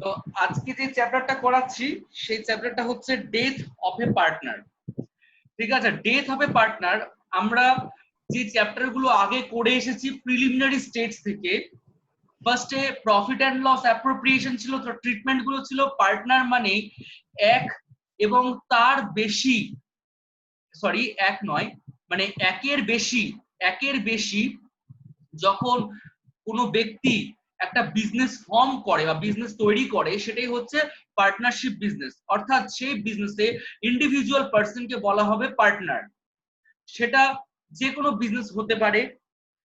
তো আজকে যে চ্যাপ্টারটা করাচ্ছি সেই চ্যাপ্টারটা হচ্ছে ডেথ অফ এ পার্টনার। ঠিক আছে, ডেথ অফ এ পার্টনার আমরা যে চ্যাপ্টার গুলো আগে করে এসেছি প্রিলিমিনারি স্টেজ থেকে, ফার্স্টে প্রফিট অ্যান্ড লস অ্যাপ্রোপ্রিয়েশন ছিল, তো ট্রিটমেন্ট গুলো ছিল পার্টনার মানে এক এবং তার বেশি, সরি এক নয়, মানে একের বেশি যখন কোনো ব্যক্তি একটা বিজনেস ফর্ম করে বা বিজনেস তৈরি করে সেটাই হচ্ছে পার্টনারশিপ বিজনেস। অর্থাৎ সেই বিজনেসে ইন্ডিভিজুয়াল পার্সনকে বলা হবে পার্টনার। সেটা যে কোনো বিজনেস হতে পারে।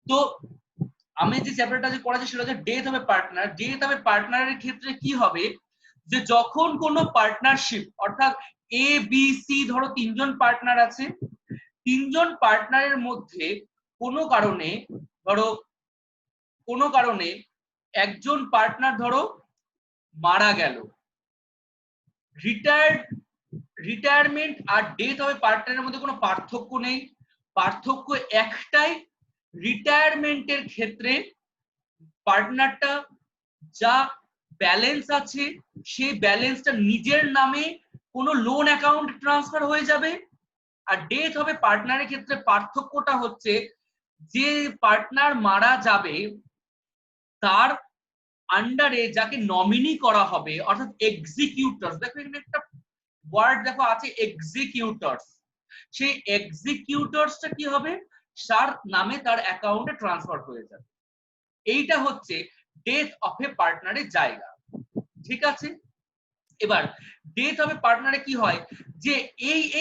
তো আমি যে চ্যাপ্টারটা যে পড়াচ্ছি সেটা হচ্ছে ডেথ হবে পার্টনার। ডেথ হবে পার্টনারের ক্ষেত্রে কি হবে, যে যখন কোনো পার্টনারশিপ অর্থাৎ এ বি সি, ধরো তিনজন পার্টনার আছে, তিনজন পার্টনারের মধ্যে কোনো কারণে, ধরো কোনো কারণে একজন পার্টনার ধরো মারা গেল, রিটায়ারমেন্ট আর ডেথ হবে পার্টনারের মধ্যে কোনো পার্থক্য নেই। পার্থক্য একটাই, রিটায়ারমেন্টের ক্ষেত্রে পার্টনারটা যা ব্যালেন্স আছে সেই ব্যালেন্সটা নিজের নামে কোনো লোন অ্যাকাউন্ট ট্রান্সফার হয়ে যাবে। আর ডেথ হবে পার্টনারের ক্ষেত্রে পার্থক্যটা হচ্ছে যে পার্টনার মারা যাবে তার আন্ডারে যাকে নমিনি করা হবে অর্থাৎ এক্সিকিউটরস, দেখো এখানে একটা ওয়ার্ড দেখো আছে এক্সিকিউটরস, সেই এক্সিকিউটরসটা কি হবে, তার নামে তার অ্যাকাউন্টে ট্রান্সফার হয়ে যাবে। এইটা হচ্ছে ডেথ অফ এ পার্টনারের জায়গা। ঠিক আছে, এবার ডেথ অফ এ পার্টনারে কি হয়, যে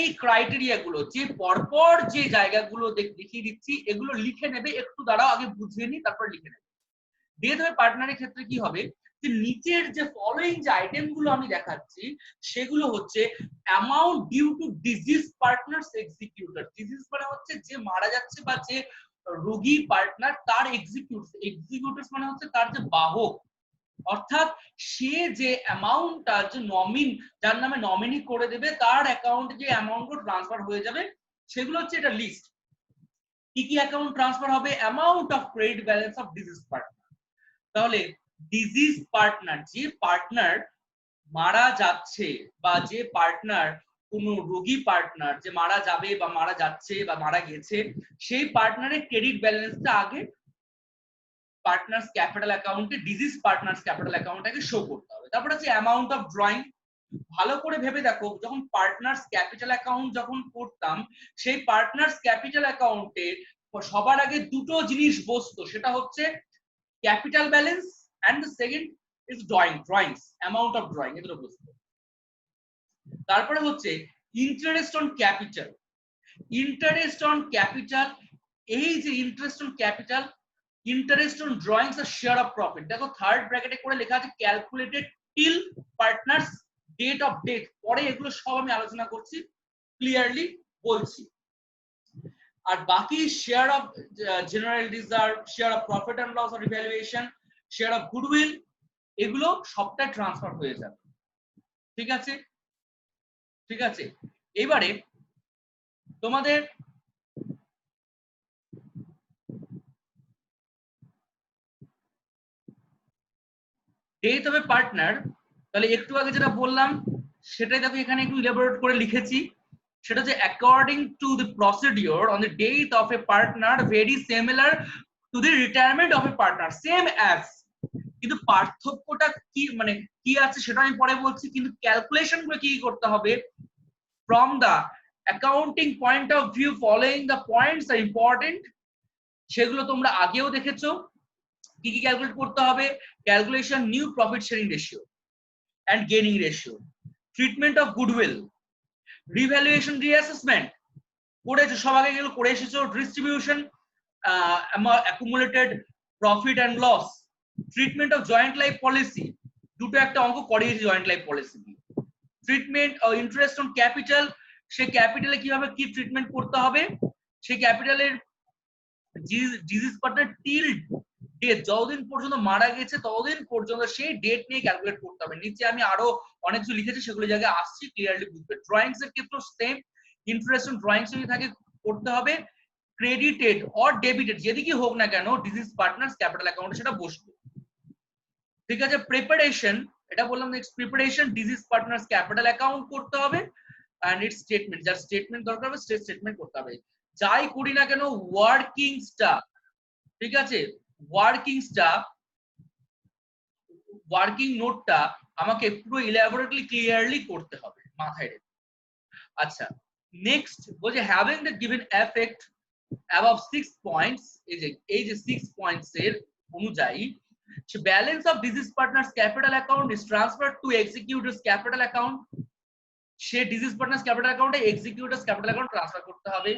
এই ক্রাইটেরিয়া গুলো যে পরপর যে জায়গাগুলো দেখিয়ে দিচ্ছি এগুলো লিখে নেবে, একটু দাঁড়াও আগে বুঝিয়ে নি তারপর লিখে নেবে। ডেথ অফ এ পার্টনারের ক্ষেত্রে কি হবে, যে নিচের যে ফলোইং যে আইটেম গুলো আমি দেখাচ্ছি সেগুলো হচ্ছে amount due to deceased partners executor. Deceased মানে হচ্ছে যে মারা যাচ্ছে বা যে রোগী পার্টনার তার এক্সিকিউটরস মানে হচ্ছে তার যে বাহক, অর্থাৎ সে যে অ্যামাউন্টটা যে যার নামে নমিনি করে দেবে তার অ্যাকাউন্টে যে অ্যামাউন্টগুলো ট্রান্সফার হয়ে যাবে সেগুলো হচ্ছে এটা লিস্ট। কি কি অ্যাকাউন্ট ট্রান্সফার হবে, amount of credit balance of disease partner. তাহলে ডিজিজ পার্টনার, যে পার্টনার মারা যাচ্ছে বা যে পার্টনার কোনো রোগী পার্টনার যে মারা যাবে বা মারা যাচ্ছে বা মারা গেছে, সেই পার্টনারের ক্রেডিট ব্যালেন্সটা আগে পার্টনার্স ক্যাপিটাল অ্যাকাউন্টে, ডিজিজ পার্টনার্স ক্যাপিটাল অ্যাকাউন্টটাকে শো করতে হবে। তারপর হচ্ছে অ্যামাউন্ট অফ ড্রয়িং। ভালো করে ভেবে দেখো, যখন পার্টনার্স ক্যাপিটাল অ্যাকাউন্ট যখন করতাম সেই পার্টনার্স ক্যাপিটাল অ্যাকাউন্টে সবার আগে দুটো জিনিস বসতো, সেটা হচ্ছে capital balance and the second is drawings, amount of drawing, এ দুটো বসতো। তারপরে হচ্ছে interest on capital. Interest on capital, এই যে interest on capital, interest on drawings আর শেয়ার অফ প্রফিট, দেখো থার্ড ব্র্যাকেটে করে লেখা আছে calculated till partners date of death. পরে এগুলো সব আমি আলোচনা করছি, ক্লিয়ারলি বলছি। আর বাকি share of general reserve, share of profit and loss or revaluation, share of goodwill, এগুলো সবটা ট্রান্সফার হয়ে যাবে। ঠিক আছে, ঠিক আছে। এবারে তোমাদের ডেথ অফ এ পার্টনার, তাহলে একটু আগে যেটা বললাম সেটাই দেখো এখানে একটু ইলাবোরেট করে লিখেছি। সেটা যে according to the procedure on the death of a partner very similar to the retirement of a partner, same as. কিন্তু পার্থক্যটা কি, মানে কি আছে সেটা আমি পরে বলছি, কিন্তু ক্যালকুলেশন গুলো কি করতে হবে, from the accounting point of view following the points আর ইম্পর্টেন্ট। সেগুলো তোমরা আগেও দেখেছো। কি কি ক্যালকুলেট করতে হবে, calculation new profit sharing ratio and gaining ratio, treatment of goodwill, revaluation reassessment করেছো সব আগে গেলে করে এসেছো, distribution accumulated profit and loss, treatment of joint life policy, দুটো একটা অঙ্ক করিয়েছি জয়েন্ট লাইফ পলিসি দিয়ে, ট্রিটমেন্ট ইন্টারেস্ট অন ক্যাপিটাল, সেই ক্যাপিটালে কিভাবে কি ট্রিটমেন্ট করতে হবে, সেই ক্যাপিটালের ডিজিজ পার্টনার টিল ডেট, যতদিন পর্যন্ত মারা গেছে ততদিন পর্যন্ত সেই ডেট নিয়ে ক্যালকুলেট করতে হবে। নিচে আমি আরো অনেক কিছু লিখেছি, সেগুলো জায়গায় আসছি, ক্লিয়ারলি বুঝবে। ড্রয়িংস এর ক্ষেত্রে সেম, ইন্টারেস্ট অন ড্রয়িংস যদি থাকে করতে হবে, ক্রেডিটেড অর ডেবিটেড যেদিকে হোক না কেন ডিজিজ পার্টনার্স ক্যাপিটাল অ্যাকাউন্টে সেটা বসবে। ঠিক আছে, প্রিপারেশন এটা বললাম next preparation disease partners capital account করতে হবে এন্ড ইটস স্টেটমেন্ট, যার স্টেটমেন্ট দরকার হবে স্টেটমেন্ট করতে হবে। যাই করি না কেন ওয়ার্কিং স্টাফ, ঠিক আছে, ওয়ার্কিং স্টাফ ওয়ার্কিং নোটটা আমাকে পুরো ইলাবোরেটলি ক্লিয়ারলি করতে হবে, মাথায় রেখে। আচ্ছা নেক্সট বলছে having the given effect above 6 points, এই যে 6 points এর অনুযায়ী balance of deceased partners capital account is transferred to executors capital account, সে ডিজিজ পার্টনার্স ক্যাপিটাল অ্যাকাউন্টে এক্সিকিউটরস ক্যাপিটাল অ্যাকাউন্ট ট্রান্সফার করতে হবে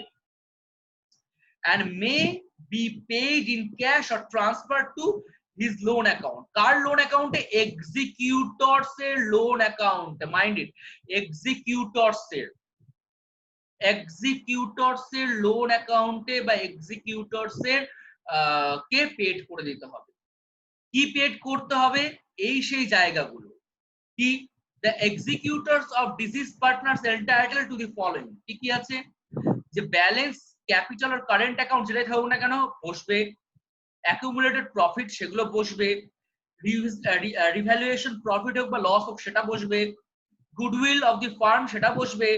and may be paid in cash or transferred to his loan account. Car loan অ্যাকাউন্টে? এক্সিকিউটরস এর loan account, mind it, এক্সিকিউটরস এর loan অ্যাকাউন্টে বা এক্সিকিউটরস এর কে পেড করে দিতে হবে। কি পেড করতে হবে? এই সেই জায়গাগুলো কি, the executors of deceased partners entitled to the following, কি কি আছে, যে ব্যালেন্স ক্যাপিটাল আর কারেন্ট অ্যাকাউন্ট যেটাই থাকুক না কেন বসবে, অ্যাকুমুলেটেড প্রফিট সেগুলো বসবে, রিভ্যালুয়েশন প্রফিট হোক বা লস হোক সেটা বসবে, গুডউইল অফ দি ফার্ম সেটা বসবে,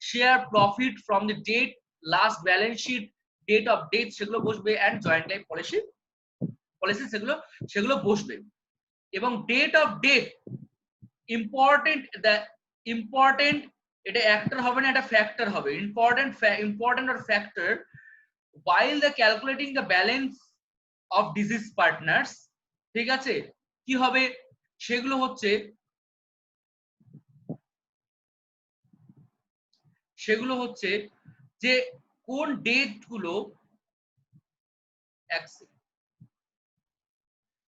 share profit from the date last balance sheet date of death সেগুলো বসবে, এন্ড জয়েন্ট লাইফ পলিসি সেগুলো বসবে। এবং ডেট অফ ডেট ইম্পর্টেন্ট, এটা অ্যাক্টর হবে না, এটা ফ্যাক্টর হবে, important or factor while the calculating the balance of deceased partners, ঠিক আছে, কি হবে সেগুলো হচ্ছে যে কোন ডেট গুলো,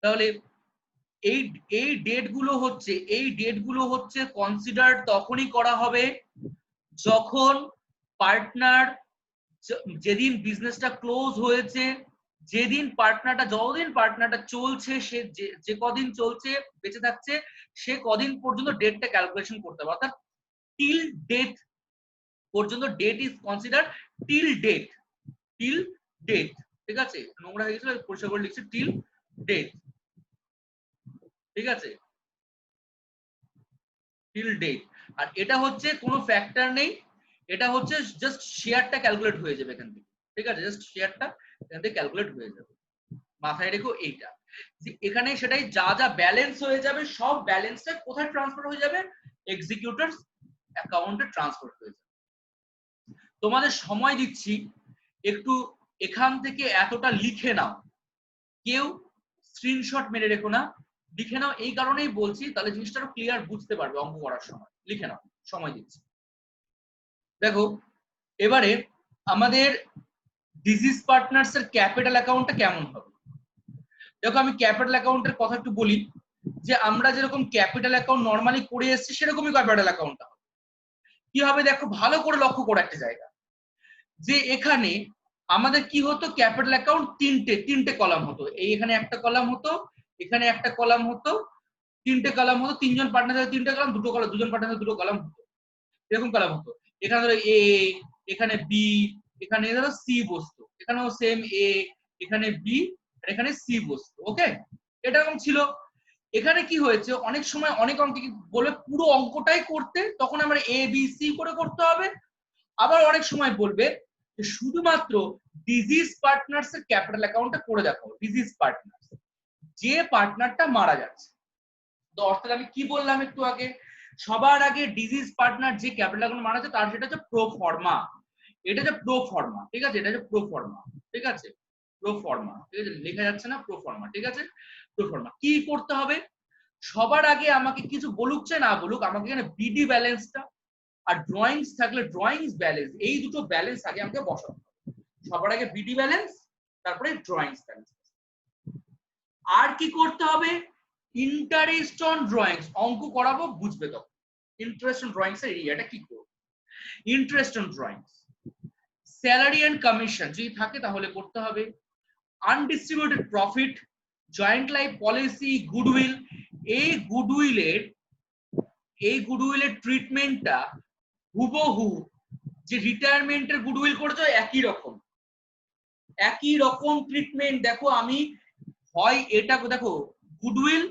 তাহলে এই ডেট গুলো হচ্ছে কনসিডার তখনই করা হবে যখন পার্টনার, যেদিন বিজনেসটা ক্লোজ হয়েছে, যতদিন পার্টনারটা চলছে, সে যে কদিন চলছে বেঁচে থাকছে সে কদিন পর্যন্ত ডেটটা ক্যালকুলেশন করতে হবে, অর্থাৎ টিল ডেট পর্যন্ত date is consider till date, ঠিক আছে, নোংরা হয়ে গেছিল পরিষ্কার করে লিখছি টিল ডেট, ঠিক আছে, টিল ডেট। আর এটা হচ্ছে কোনো ফ্যাক্টর নেই, এটা হচ্ছে জাস্ট শেয়ারটা ক্যালকুলেট হয়ে যাবে এখান থেকে, ঠিক আছে, জাস্ট শেয়ারটা এখান থেকে ক্যালকুলেট হয়ে যাবে, মাথায় রেখো এইটা, যে এখানে সেটাই যা যা ব্যালেন্স হয়ে যাবে সব ব্যালেন্সটা কোথায় ট্রান্সফার হয়ে যাবে, এক্সিকিউটরস অ্যাকাউন্টে ট্রান্সফার হয়ে যাবে। তোমাদের সময় দিচ্ছি, একটু এখান থেকে এতটা লিখে নাও, কেউ স্ক্রিনশট মেরে রেখো না, লিখে নাও, এই কারণেই বলছি, তাহলে জিনিসটা আরো ক্লিয়ার বুঝতে পারবে অঙ্ক করার সময়, লিখে নাও, সময় দিচ্ছি। দেখো এবারে আমাদের ডিজিজ পার্টনার্স এর ক্যাপিটাল অ্যাকাউন্টটা কেমন হবে। দেখো আমি ক্যাপিটাল অ্যাকাউন্টের কথা একটু বলি, যে আমরা যেরকম ক্যাপিটাল অ্যাকাউন্ট নরমালি করে এসেছি সেরকমই ক্যাপিটাল অ্যাকাউন্টটা হবে। কি হবে দেখো, ভালো করে লক্ষ্য করো একটা জায়গা, যে এখানে আমাদের কি হতো, ক্যাপিটাল অ্যাকাউন্ট তিনটে কলাম হতো, এই এখানে একটা কলাম হতো, এখানে একটা কলাম হতো, তিনটে কলাম হতো, তিনজন পার্টনার তিনটে কলাম, দুজন পার্টনার দুটো কলাম হতো, এরকম কলাম হতো। এখানে ধরো এ, এখানে বি, এখানে ধরো সি বসতো, এখানেও সেম এ, এখানে বি আর এখানে সি বসতো, ওকে, এটা এরকম ছিল। এখানে কি হয়েছে, অনেক সময় অনেক অঙ্কে বলবে পুরো অঙ্কটাই করতে, তখন আমরা এ বি সি করে করতে হবে, আবার অনেক সময় বলবে যে শুধুমাত্র ডিজিজ পার্টনার্স এর ক্যাপিটাল অ্যাকাউন্টটা করে দেখো, ডিজিজ পার্টনার্স, যে পার্টনারটা মারা যাচ্ছে। তো অর্থাৎ আমি কি বললাম একটু আগে, সবার আগে ডিজিজ পার্টনার যে ক্যাপিটাল অ্যাকাউন্ট মারা যাচ্ছে তার সেটা হচ্ছে প্রো ফর্মা, এটা হচ্ছে প্রো ফর্মা, ঠিক আছে, এটা হচ্ছে প্রো ফর্মা, ঠিক আছে, প্রো ফর্মা, ঠিক আছে, লেখা যাচ্ছে না প্রো ফর্মা, ঠিক আছে, প্রো ফর্মা। কি করতে হবে, সবার আগে আমাকে কিছু বলুক না বলুক, আমাকে এখানে বিডি ব্যালেন্সটা আর ড্রয়িংস থাকলে ড্রয়িংস ব্যালেন্স, এই দুটো ব্যালেন্স আগে আমাকে বসাতে হবে, সবার আগে বিডি ব্যালেন্স তারপরে ড্রয়িংস ব্যালেন্স। আর কি করতে হবে, ইন্টারেস্ট অন ড্রয়িংস, অঙ্ক করাবো বুঝবে তখন, ইন্টারেস্ট অন ড্রয়িংস এর এরিয়াটা কি করব, interest on drawings, salary and commission যদি থাকে তাহলে করতে হবে, undistributed profit, joint life policy, goodwill, এই গুডউইলের ট্রিটমেন্টটা হুবহু যে রিটায়ারমেন্টের গুডউইল করেছো একই রকম ট্রিটমেন্ট। দেখো আমি হয় এটা দেখো গুডউইল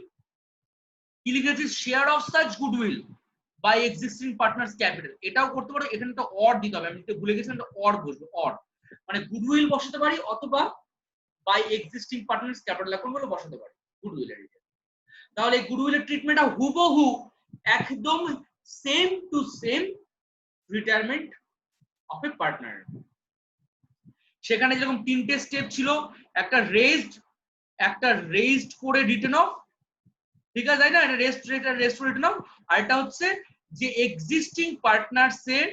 কি লিখেছি, share of such goodwill by existing partners capital, এটাও করতে পারো, এখানে একটা অর দিতে হবে, আমি ভুলে গেছিলাম, একটা অর বসবে, অর মানে গুডউইল বসাতে পারি অথবা by existing partners capital account বলে বসাতে পারি গুডউইলের। তাহলে গুডউইলের ট্রিটমেন্টটা হুবহু একদম same to same retirement of a partner. সেখানে যেরকম তিনটে স্টেপ ছিল, একটা রেজড করে রিটার্ন অফ, ঠিক আছে তাই না, এটা রেস্ট রিটার্ন অফ, আর এটা হচ্ছে যে এক্সিস্টিং পার্টনার্স এর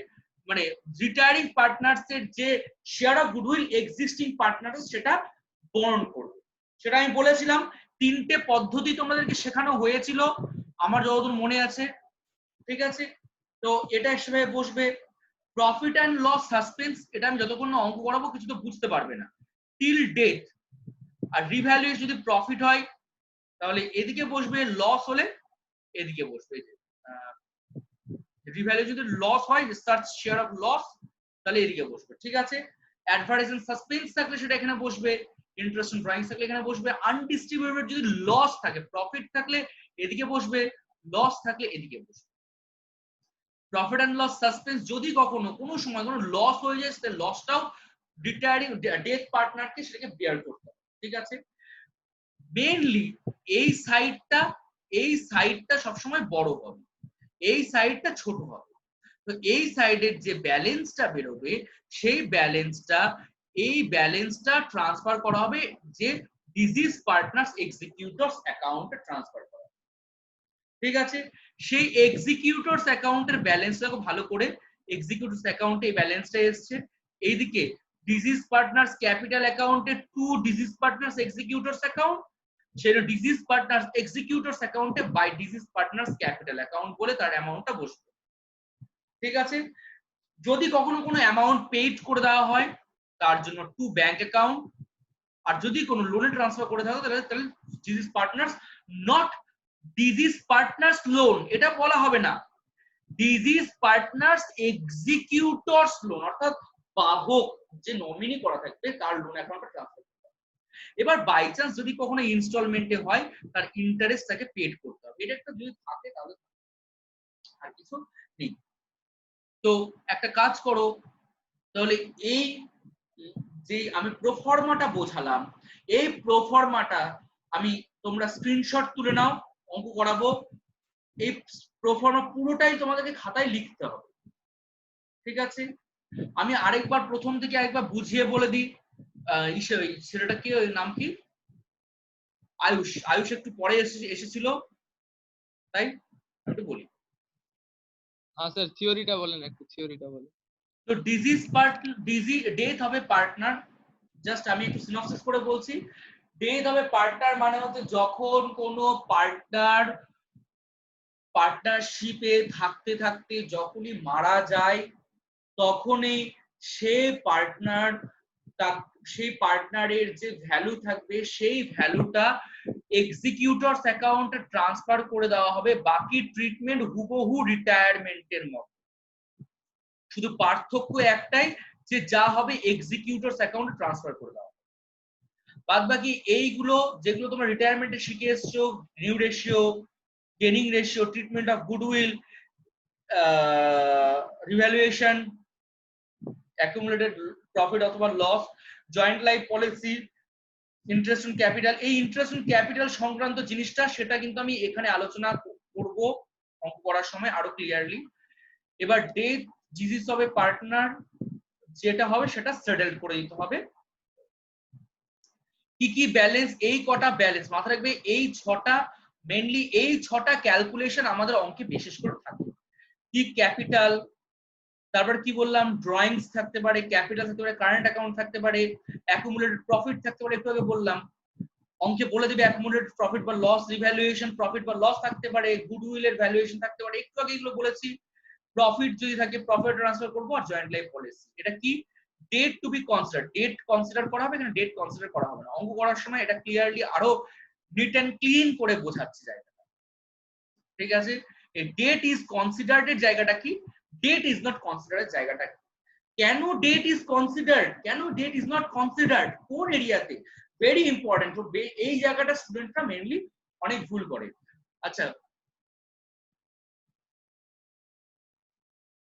মানে রিটায়ারিং পার্টনার্স এর যে share of goodwill existing partners সেটা বর্ন করবে। সেটা আমি বলেছিলাম তিনটে পদ্ধতি তোমাদেরকে শেখানো হয়েছিল আমার যতদূর মনে আছে, ঠিক আছে। তো এটা হিসেবে বসবে প্রফিট অ্যান্ড লস সাসপেন্স, এটা আমি যতক্ষণ না অঙ্ক করাবো কিছু তো বুঝতে পারবে না, টিল ডেট। আর রিভ্যালুয়েশন যদি প্রফিট হয় তাহলে এদিকে বসবে, লস হলে এদিকে বসবে, রিভ্যালুয়েশন যদি লস হয় সার্চ শেয়ার অফ লস তাহলে এদিকে বসবে, ঠিক আছে। অ্যাডভার্টাইজমেন্ট সাসপেন্স থাকলে সেটা এখানে বসবে, ইন্টারেস্ট অন ড্রয়িংস থাকলে এখানে বসবে, আনডিস্ট্রিবিউটেড যদি লস থাকে, প্রফিট থাকলে এদিকে বসবে, লস থাকলে এদিকে বসবে। প্রফিট অ্যান্ড লস সাসপেন্স যদি কখনো কোনো সময় কোনো লস হয়ে যায় সেটা লসটাও রিটায়ারিং ডেথ পার্টনারকে সেটাকে বেয়ার করতে হবে, ঠিক আছে। মেইনলি এই সাইডটা সবসময় বড় হবে, এই সাইডটা ছোট হবে। তো এই সাইডের যে ব্যালেন্সটা বেরোবে সেই ব্যালেন্সটা ট্রান্সফার করা হবে যে ডিজিজ পার্টনার্স এক্সিকিউটরস অ্যাকাউন্টে ট্রান্সফার করা হবে, ঠিক আছে। সেই এক্সিকিউটরস অ্যাকাউন্টের ব্যালেন্সটাকে ভালো করে, এক্সিকিউটরস অ্যাকাউন্টে এই ব্যালেন্সটা এসেছে, এইদিকে ডিজিজ পার্টনার্স ক্যাপিটাল অ্যাকাউন্টে to deceased partners executors account, সেটা ডিজিজ পার্টনার্স এক্সিকিউটরস অ্যাকাউন্টে by deceased partners capital account বলে তার অ্যামাউন্টটা বসবে, ঠিক আছে। যদি কখনো কোনো অ্যামাউন্ট পেইড করে দেওয়া হয় তার জন্য টু ব্যাংক অ্যাকাউন্ট, আর যদি কোনো লোনে ট্রান্সফার করে থাকো তাহলে disease partners, not disease partners loan, এটা বলা হবে না, ডিজিজ পার্টনার্স এক্সিকিউটরস লোন, অর্থাৎ বাহক যে নমিনি করা থাকবে তার লোন অ্যাকাউন্টে ট্রান্সফার। এবার বাই চান্স যদি কখনো ইনস্টলমেন্টে হয় তার ইন্টারেস্ট তাকে পেড করতে হবে, এটা একটা যদি থাকে তাহলে আর কিছু নেই। তো একটা কাজ করো তাহলে, এই যে আমি প্রোফর্মাটা বোঝালাম, এই প্রোফর্মাটা আমি তোমরা স্ক্রিনশট তুলে নাও, অঙ্ক করাবো, এই প্রোফর্মা পুরোটাই তোমাদেরকে খাতায় লিখতে হবে, ঠিক আছে। আমি আরেকবার প্রথম থেকে আরেকবার বুঝিয়ে বলে দিই, ছেলেটা কি, নাম কি, আয়ুষ একটু পরে এসেছিল তাই একটু বলি। হ্যাঁ স্যার, থিওরিটা বলেন, একটু থিওরিটা বলেন। তো ডেথ হবে পার্টনার, জাস্ট আমি একটু সিনপসিস করে বলছি। ডেথ হবে পার্টনার মানে হচ্ছে যখন কোনো পার্টনারশিপে থাকতে থাকতে যখনই মারা যায় তখনই সেই পার্টনারের যে ভ্যালু থাকবে সেই ভ্যালুটা এক্সিকিউটরস অ্যাকাউন্টে ট্রান্সফার করে দেওয়া হবে, বাকি ট্রিটমেন্ট হুবহু রিটায়ারমেন্টের মতো, শুধু পার্থক্য একটাই যে যা হবে এক্সিকিউটরস অ্যাকাউন্টে ট্রান্সফার করে দেওয়া হবে। বাদ বাকি এইগুলো যেগুলো তোমরা রিটায়ারমেন্টে শিখে এসছো, new ratio, gaining ratio, treatment of goodwill, revaluation, accumulated profit অথবা loss, joint life policy, interest on capital, এই ইন্টারেস্ট অন ক্যাপিটাল সংক্রান্ত জিনিসটা সেটা কিন্তু আমি এখানে আলোচনা করব অঙ্ক করার সময় আরো ক্লিয়ারলি। এবার ডেথ ডিজিজ হবে পার্টনার, যেটা হবে সেটা সেটেল করে দিতে হবে। কি কি ব্যালেন্স, এই কটা ব্যালেন্স মাথায় রাখবে, এই ছটা মেইনলি, এই ছটা ক্যালকুলেশন আমাদের অঙ্কে বিশেষ করে থাকে। কি ক্যাপিটাল, তারপর কি বললাম, ড্রয়িংস থাকতে পারে, ক্যাপিটাল থাকতে পারে, কারেন্ট অ্যাকাউন্ট থাকতে পারে, অ্যাকুমুলেটেড প্রফিট থাকতে পারে, একটু আগে বললাম অঙ্কে বলে দিবে অ্যাকুমুলেটেড প্রফিট বা লস, রিভ্যালুয়েশন প্রফিট বা লস থাকতে পারে, গুডউইলের ভ্যালুয়েশন থাকতে পারে, একটু আগে এগুলো বলেছি। প্রফিট যদি থাকে প্রফিট ট্রান্সফার করব, আর জয়েন্ট লাইফ পলিসি। এটা কি date to be consider, date consider করা হবে, এখানে ডেট কনসিডার করা হবে না। অঙ্ক করার সময় এটা ক্লিয়ারলি আরো নিট এন্ড ক্লিন করে বোঝাচ্ছি জায়গাটা, ঠিক আছে। এই ডেট ইজ কনসিডার্ড এর জায়গাটা কি, ডেট ইজ নট কনসিডার্ড এর জায়গাটা কি, কেন ডেট ইজ কনসিডার্ড, কেন ডেট ইজ নট কনসিডার্ড, কোন এরিয়াতে, ভেরি ইম্পর্টেন্ট। তো এই জায়গাটা স্টুডেন্টরা মেইনলি অনেক ভুল করে। আচ্ছা,